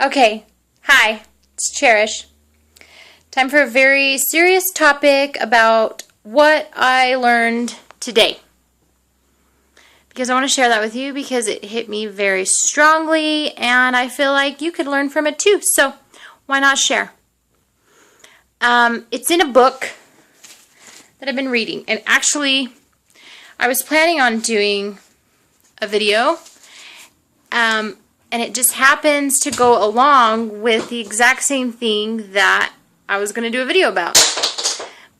Okay, hi, it's Cherish. Time for a very serious topic about what I learned today. Because I want to share that with you because it hit me very strongly and I feel like you could learn from it too. So why not share? It's in a book that I've been reading. And actually, I was planning on doing a video. And it just happens to go along with the exact same thing that I was going to do a video about.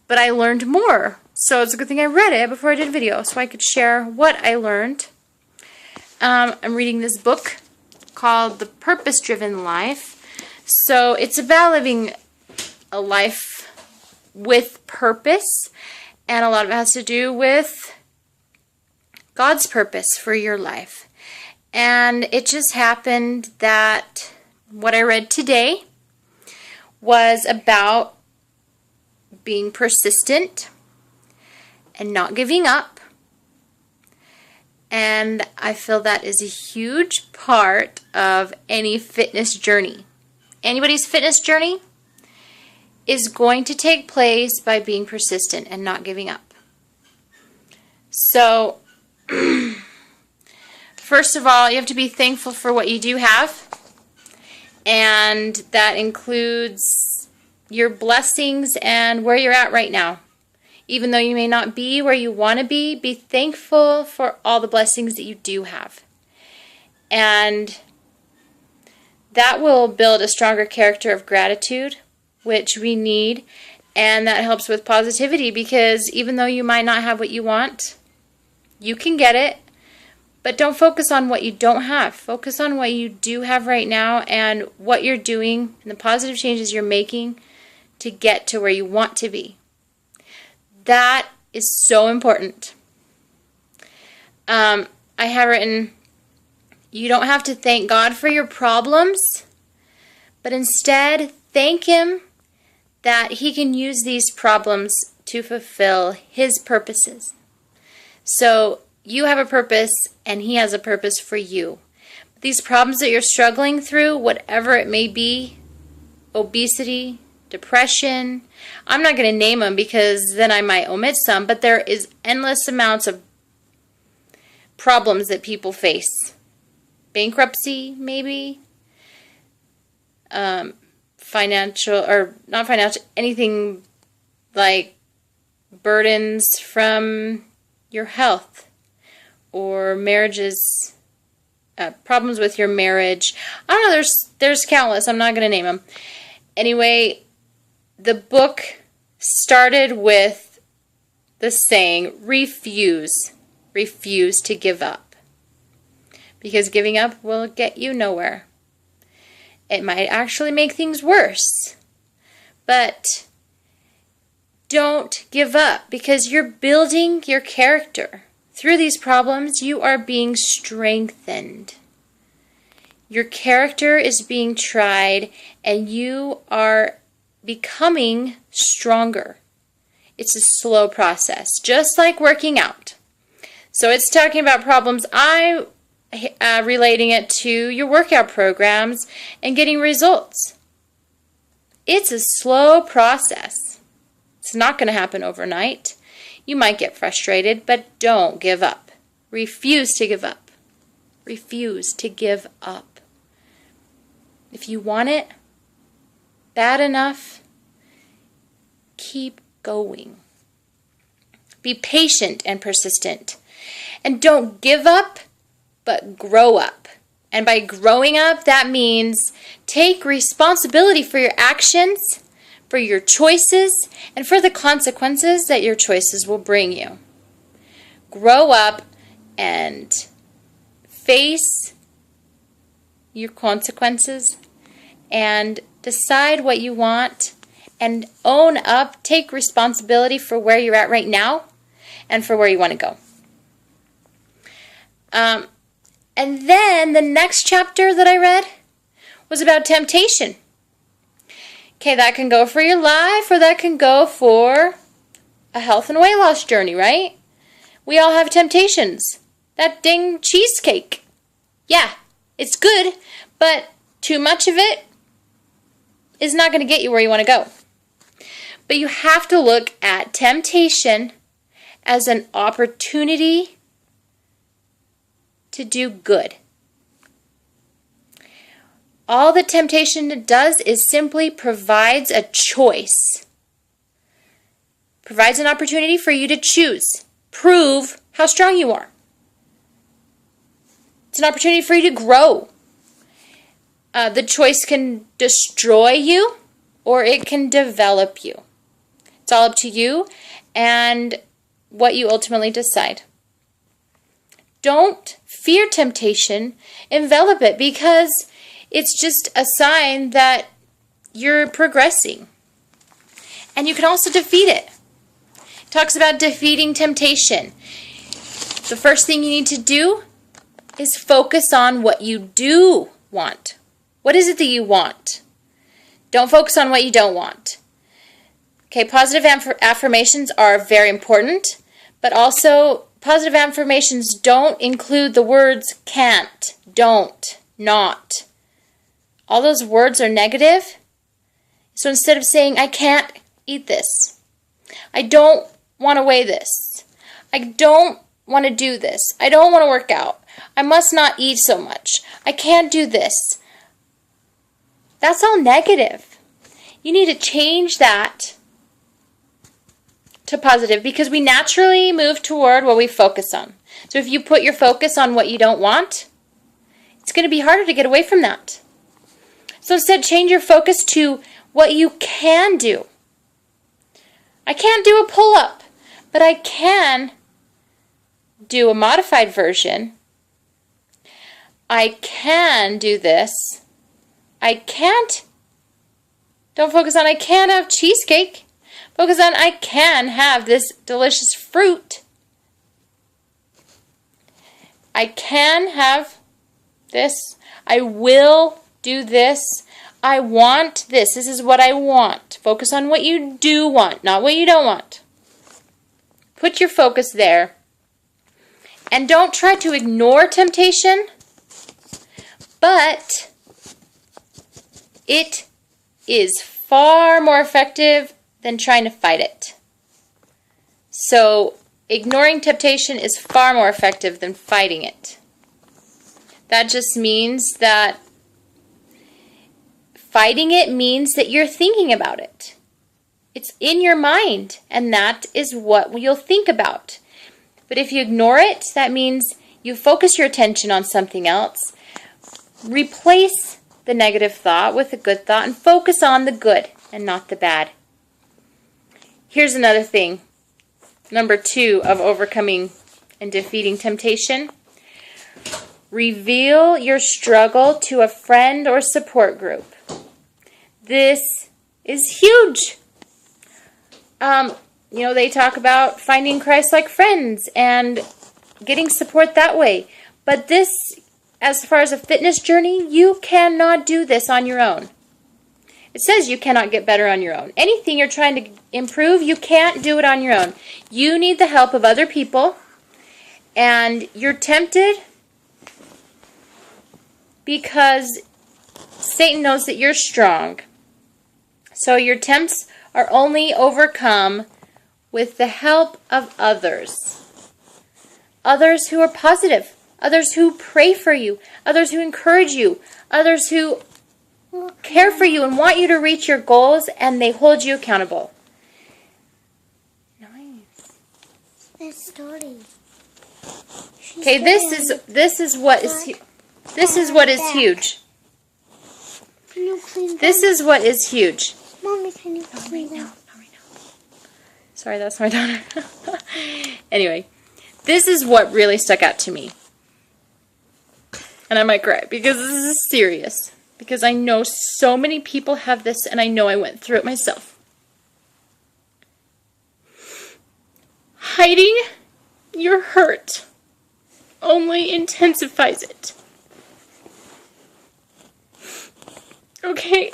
But I learned more. So it's a good thing I read it before I did a video so I could share what I learned. I'm reading this book called The Purpose-Driven Life. So it's about living a life with purpose. And a lot of it has to do with God's purpose for your life. And it just happened that what I read today was about being persistent and not giving up. And I feel that is a huge part of any fitness journey. Anybody's fitness journey is going to take place by being persistent and not giving up. So, first of all, you have to be thankful for what you do have, and that includes your blessings and where you're at right now. Even though you may not be where you want to be thankful for all the blessings that you do have. And that will build a stronger character of gratitude, which we need, and that helps with positivity because even though you might not have what you want, you can get it. But don't focus on what you don't have. Focus on what you do have right now and what you're doing and the positive changes you're making to get to where you want to be. That is so important. I have written, you don't have to thank God for your problems, but instead thank Him that He can use these problems to fulfill His purposes. So, you have a purpose, and He has a purpose for you. These problems that you're struggling through, whatever it may be, obesity, depression, I'm not going to name them because then I might omit some, but there is endless amounts of problems that people face. Bankruptcy, maybe. Financial, or not financial, anything like burdens from your health. Or marriages, problems with your marriage. I don't know, there's countless. I'm not going to name them. Anyway, the book started with the saying, refuse. Refuse to give up. Because giving up will get you nowhere. It might actually make things worse. But don't give up because you're building your character. Through these problems, you are being strengthened. Your character is being tried, and you are becoming stronger. It's a slow process, just like working out. So it's talking about problems. I'm relating it to your workout programs and getting results. It's a slow process. It's not going to happen overnight. You might get frustrated, but don't give up. Refuse to give up. Refuse to give up. If you want it bad enough, keep going. Be patient and persistent. And don't give up, but grow up. And by growing up, that means take responsibility for your actions, for your choices, and for the consequences that your choices will bring you. Grow up and face your consequences and decide what you want and own up, take responsibility for where you're at right now and for where you want to go. And then the next chapter that I read was about temptation. Okay, that can go for your life or that can go for a health and weight loss journey, right? We all have temptations. That dang cheesecake. Yeah, it's good, but Too much of it is not going to get you where you want to go. But you have to look at temptation as an opportunity to do good. All that temptation does is simply provides a choice. Provides an opportunity for you to choose. Prove how strong you are. It's an opportunity for you to grow. The choice can destroy you or it can develop you. It's all up to you and what you ultimately decide. Don't fear temptation. Envelop it, because it's just a sign that you're progressing. And you can also defeat it. It talks about defeating temptation. The first thing you need to do is focus on what you do want. What is it that you want? Don't focus on what you don't want. Okay, positive affirmations are very important, but also positive affirmations don't include the words can't, don't, not. All those words are negative. So instead of saying, I can't eat this, I don't want to weigh this, I don't want to do this, I don't want to work out, I must not eat so much, I can't do this. That's all negative. You need to change that to positive, because we naturally move toward what we focus on. So if you put your focus on what you don't want, it's going to be harder to get away from that. So instead, change your focus to what you can do. I can't do a pull-up, but I can do a modified version. I can do this. I can't. Don't focus on I can have cheesecake. Focus on I can have this delicious fruit. I can have this. I will do this. I want this. This is what I want. Focus on what you do want, not what you don't want. Put your focus there. And don't try to ignore temptation, but it is far more effective than trying to fight it. So ignoring temptation is far more effective than fighting it. That just means that fighting it means that you're thinking about it. It's in your mind, and that is what you'll think about. But if you ignore it, that means you focus your attention on something else. Replace the negative thought with a good thought and focus on the good and not the bad. Here's another thing. Number 2 of overcoming and defeating temptation. Reveal your struggle to a friend or support group. This is huge. They talk about finding Christ-like friends and getting support that way. But this, as far as a fitness journey, you cannot do this on your own. It says you cannot get better on your own. Anything you're trying to improve, you can't do it on your own. You need the help of other people, and you're tempted because Satan knows that you're strong. So your attempts are only overcome with the help of others. Others who are positive. Others who pray for you. Others who encourage you. Others who care for you and want you to reach your goals, and they hold you accountable. Nice. This story. Okay, this is what is huge. This is what is huge. Mommy, can you clean that? Not right now. Sorry, that's my daughter. Anyway, this is what really stuck out to me. And I might cry because this is serious. Because I know so many people have this, and I know I went through it myself. Hiding your hurt only intensifies it. Okay,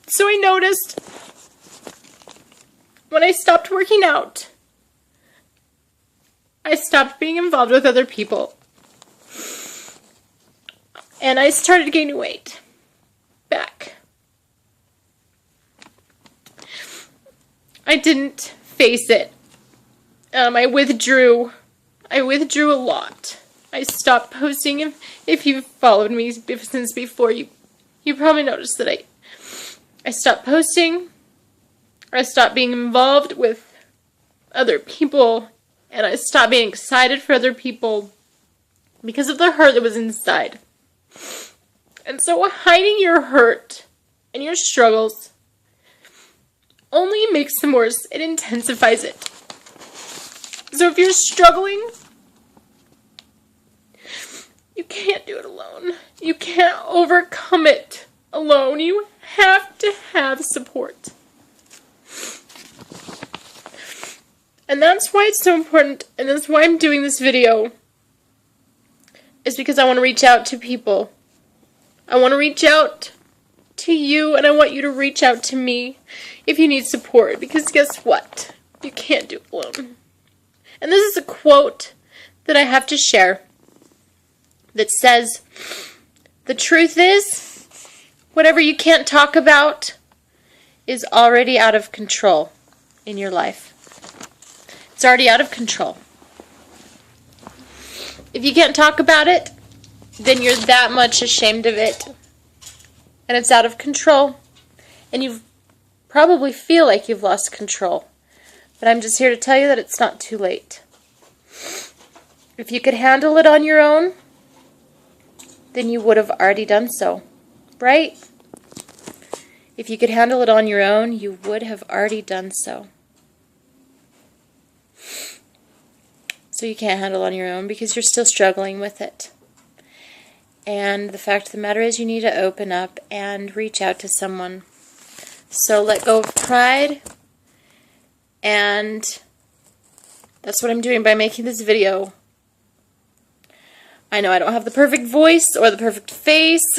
so I noticed when I stopped working out, I stopped being involved with other people, and I started gaining weight. I didn't face it. I withdrew. I withdrew a lot. I stopped posting. If you've followed me since before, you probably noticed that I stopped posting. I stopped being involved with other people, and I stopped being excited for other people because of the hurt that was inside. And so hiding your hurt and your struggles only makes them worse. It intensifies it. So if you're struggling, you can't do it alone. You can't overcome it alone. You have to have support. And that's why it's so important, and that's why I'm doing this video, is because I want to reach out to people. I want to reach out to you, and I want you to reach out to me if you need support, because guess what? You can't do it alone. And this is a quote that I have to share that says, "The truth is, whatever you can't talk about is already out of control in your life." It's already out of control. If you can't talk about it, then you're that much ashamed of it. And it's out of control. And you probably feel like you've lost control. But I'm just here to tell you that it's not too late. If you could handle it on your own, then you would have already done so. Right? If you could handle it on your own, you would have already done so. So you can't handle it on your own because you're still struggling with it. And the fact of the matter is you need to open up and reach out to someone. So let go of pride. And that's what I'm doing by making this video. I know I don't have the perfect voice or the perfect face,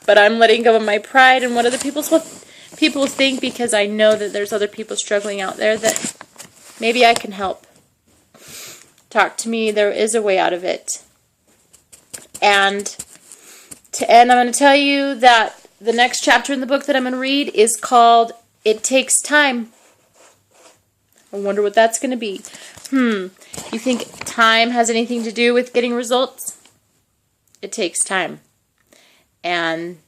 but I'm letting go of my pride and what other people think, because I know that there's other people struggling out there that maybe I can help. Talk to me. There is a way out of it. And to end, I'm going to tell you that the next chapter in the book that I'm going to read is called It Takes Time. I wonder what that's going to be. You think time has anything to do with getting results? It takes time. And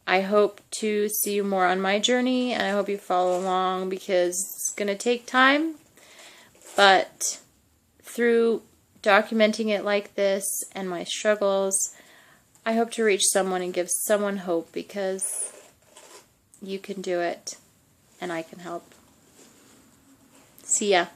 I hope to see you more on my journey, and I hope you follow along, because it's going to take time. But through documenting it like this and my struggles, I hope to reach someone and give someone hope, because you can do it and I can help. See ya.